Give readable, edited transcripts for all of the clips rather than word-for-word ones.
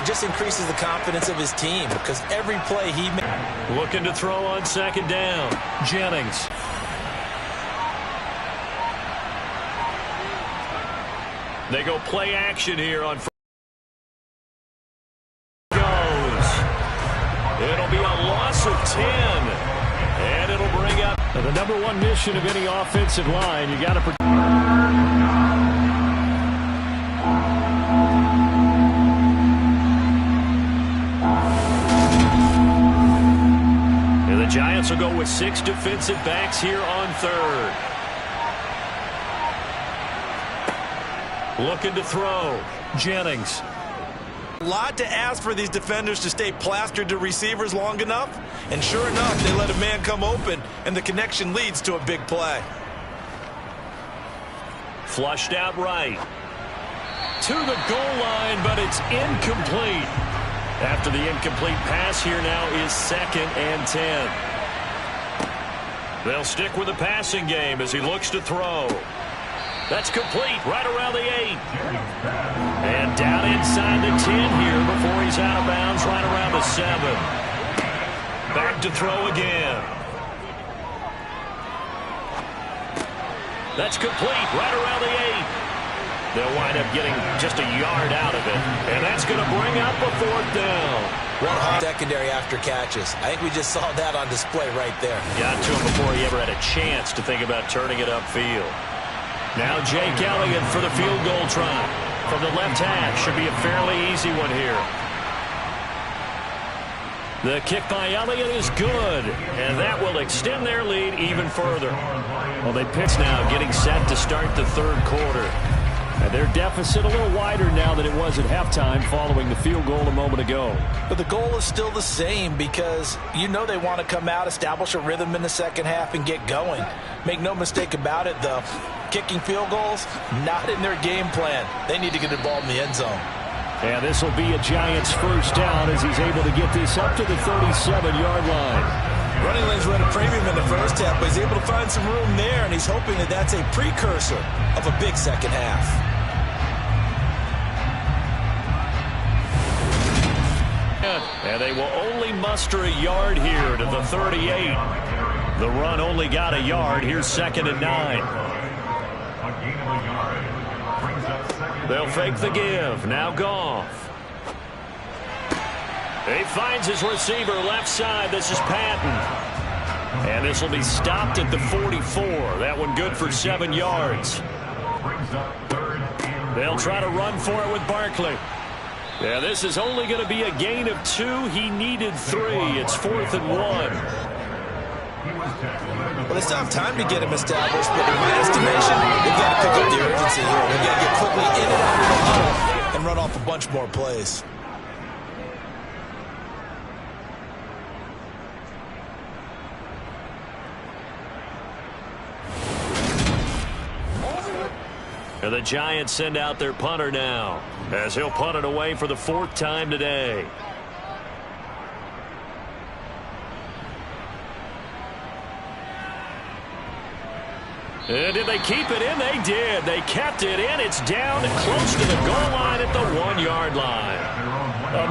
just increases the confidence of his team because every play he makes. Looking to throw on second down. Jennings. They go play action here on goes. It'll be a loss of 10. And it'll bring up the number one mission of any offensive line. You got to protect. And the Giants will go with 6 defensive backs here on third. Looking to throw. Jennings. A lot to ask for these defenders to stay plastered to receivers long enough. And sure enough, they let a man come open, and the connection leads to a big play. Flushed out right. To the goal line, but it's incomplete. After the incomplete pass, here now is 2nd and 10. They'll stick with the passing game as he looks to throw. That's complete right around the 8. And down inside the 10 here before he's out of bounds right around the 7. Back to throw again. That's complete right around the 8. They'll wind up getting just a yard out of it. And that's going to bring up a 4th down. One hot secondary after catches. I think we just saw that on display right there. Got to him before he ever had a chance to think about turning it upfield. Now Jake Elliott for the field goal try. From the left hash. Should be a fairly easy one here. The kick by Elliott is good. And that will extend their lead even further. Well, they pitch now, getting set to start the third quarter. And their deficit a little wider now than it was at halftime following the field goal a moment ago. But the goal is still the same because you know they want to come out, establish a rhythm in the second half, and get going. Make no mistake about it, though. Kicking field goals, not in their game plan. They need to get the ball in the end zone. And this will be a Giants first down as he's able to get this up to the 37-yard line. Running lanes were at a premium in the first half, but he's able to find some room there, and he's hoping that that's a precursor of a big second half. And they will only muster a yard here to the 38. The run only got a yard. Here's 2nd and 9. They'll fake the give. Now Goff. He finds his receiver left side. This is Patton. And this will be stopped at the 44. That one good for 7 yards. They'll try to run for it with Barkley. Yeah, this is only going to be a gain of 2. He needed 3. It's 4th and 1. Well, they still have time to get him established, but in my estimation, they've got to pick up the urgency here. They've got to get quickly in and out of the huddle and run off a bunch more plays. And the Giants send out their punter now as he'll punt it away for the 4th time today. And did they keep it in? They did. They kept it in. It's down close to the goal line at the 1-yard line.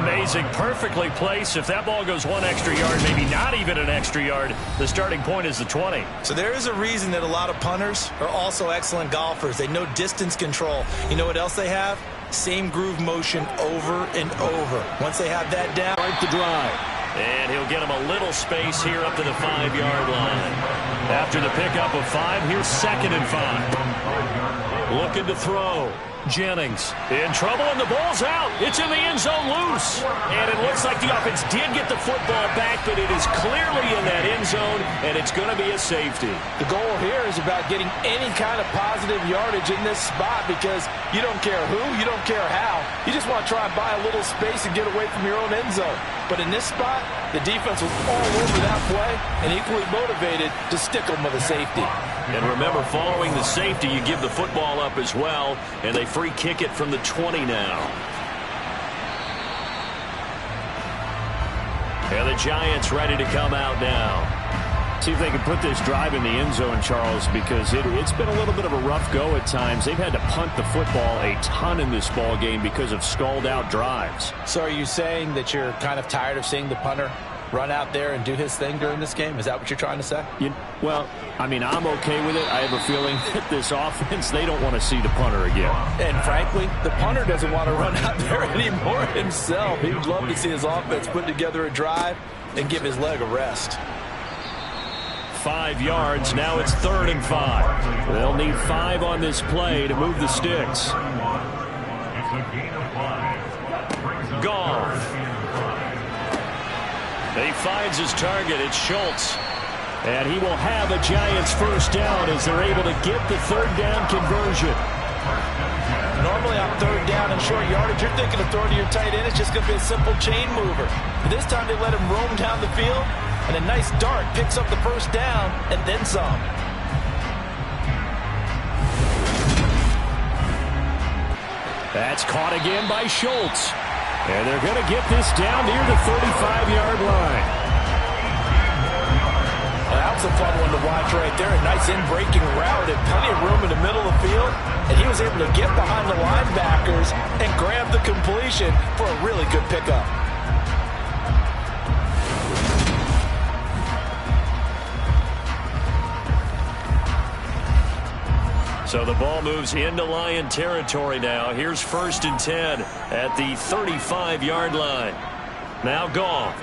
Amazing. Perfectly placed. If that ball goes 1 extra yard, maybe not even an extra yard, the starting point is the 20. So there is a reason that a lot of punters are also excellent golfers. They know distance control. You know what else they have? Same groove motion over and over. Once they have that down. Start the drive. And he'll get him a little space here up to the 5-yard line. After the pickup of 5, here's 2nd and 5. Looking to throw. Jennings in trouble, and the ball's out. It's in the end zone loose. And it looks like the offense did get the football back, but it is clearly in that end zone, and it's going to be a safety. The goal here is about getting any kind of positive yardage in this spot because you don't care who, you don't care how. You just want to try and buy a little space and get away from your own end zone. But in this spot, the defense was all over that play and equally motivated to stick them with a safety. And remember, following the safety, you give the football up as well, and they free kick it from the 20 now. And the Giants ready to come out now. See if they can put this drive in the end zone, Charles, because it's been a little bit of a rough go at times. They've had to punt the football a ton in this ball game because of stalled-out drives. So are you saying that you're kind of tired of seeing the punter run out there and do his thing during this game? Is that what you're trying to say? Well, I mean, I'm okay with it. I have a feeling that this offense, they don't want to see the punter again. And frankly, the punter doesn't want to run out there anymore himself. He would love to see his offense put together a drive and give his leg a rest. 5 yards. Now it's 3rd and 5. They'll need 5 on this play to move the sticks. Goff. He finds his target. It's Schultz. And he will have a Giants first down as they're able to get the 3rd down conversion. Normally on 3rd down and short yardage, you're thinking of throwing to your tight end. It's just going to be a simple chain mover. But this time they let him roam down the field, and a nice dart picks up the first down and then some. That's caught again by Schultz. And they're going to get this down near the 35-yard line. Well, that was a fun one to watch right there. A nice in-breaking route and plenty of room in the middle of the field. And he was able to get behind the linebackers and grab the completion for a really good pickup. So the ball moves into Lion territory now. Here's 1st and 10 at the 35-yard line. Now Goff.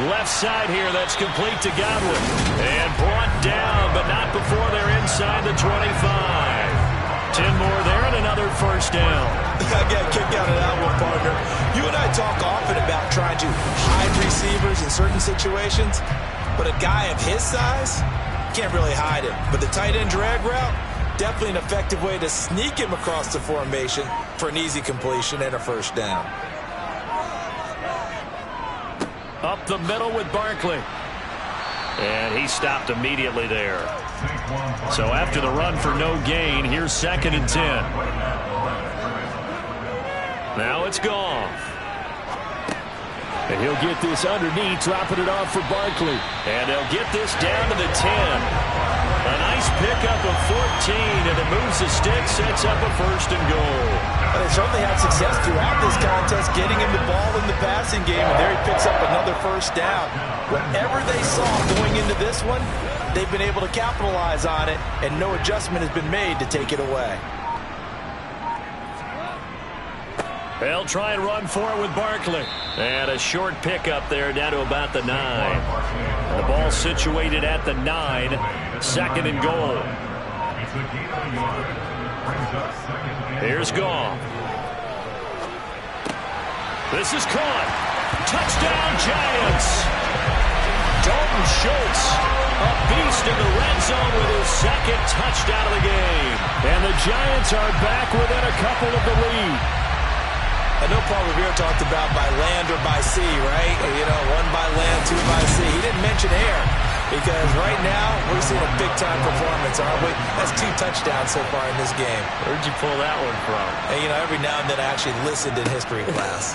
Left side here, that's complete to Godwin. And brought down, but not before they're inside the 25. 10 more there and another first down. I got a kick out of that one, partner. You and I talk often about trying to hide receivers in certain situations, but a guy of his size can't really hide him. But the tight end drag route, definitely an effective way to sneak him across the formation for an easy completion and a first down. Up the middle with Barkley. And he stopped immediately there. So after the run for no gain, here's 2nd and 10. Now it's Goff. And he'll get this underneath, dropping it off for Barkley. And they'll get this down to the 10. A nice pickup of 14, and it moves the stick, sets up a 1st and goal. Well, they certainly had success throughout this contest, getting him the ball in the passing game, and there he picks up another first down. Whatever they saw going into this one, they've been able to capitalize on it, and no adjustment has been made to take it away. They'll try and run for it with Barkley. And a short pickup there down to about the 9. The ball situated at the 9. 2nd and goal. Here's Goff. This is caught. Touchdown, Giants. Dalton Schultz, a beast in the red zone with his 2nd touchdown of the game. And the Giants are back within a couple of the lead. I know Paul Revere talked about by land or by sea, right? You know, 1 by land, 2 by sea. He didn't mention air because right now we're seeing a big-time performance, aren't we? That's 2 touchdowns so far in this game. Where'd you pull that one from? And, you know, every now and then I actually listened in history class.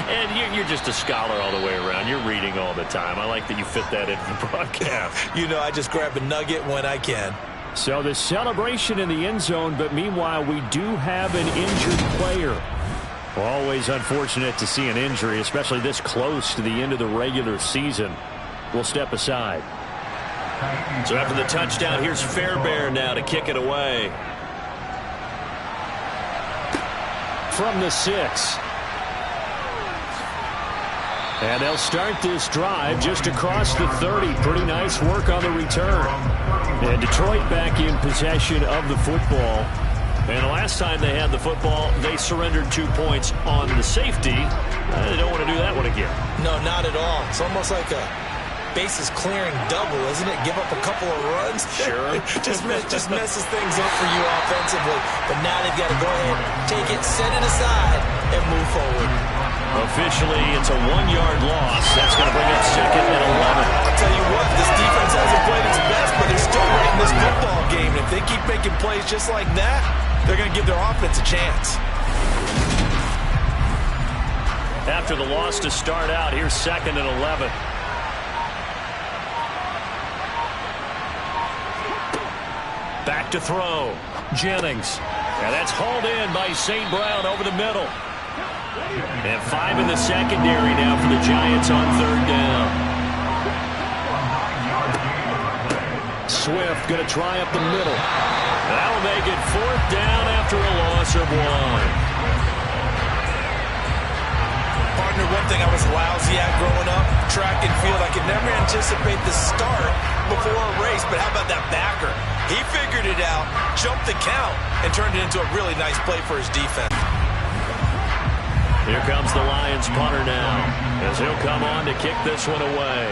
And you're just a scholar all the way around. You're reading all the time. I like that you fit that into the broadcast. You know, I just grab a nugget when I can. So the celebration in the end zone, but meanwhile we do have an injured player. Always unfortunate to see an injury, especially this close to the end of the regular season. We'll step aside. So after the touchdown, here's Fairbairn now to kick it away. From the 6. And they'll start this drive just across the 30. Pretty nice work on the return. And Detroit back in possession of the football. And the last time they had the football, they surrendered 2 points on the safety. They don't want to do that one again. No, not at all. It's almost like a bases clearing double, isn't it? Give up a couple of runs. Sure. just messes things up for you offensively. But now they've got to go ahead, take it, set it aside, and move forward. Officially, it's a 1-yard loss. That's going to bring up 2nd and 11. I'll tell you what, this defense hasn't played its best, but they're still right in this football game. And if they keep making plays just like that, they're going to give their offense a chance. After the loss to start out, here's 2nd and 11. To throw, Jennings. And that's hauled in by St. Brown over the middle. And 5 in the secondary now for the Giants on 3rd down. Swift going to try up the middle. That'll make it 4th down after a loss of 1. Partner, one thing I was lousy at growing up, track and field, I could never anticipate the start before a race, but how about that backer? He figured it out, jumped the count, and turned it into a really nice play for his defense. Here comes the Lions punter now, as he'll come on to kick this one away.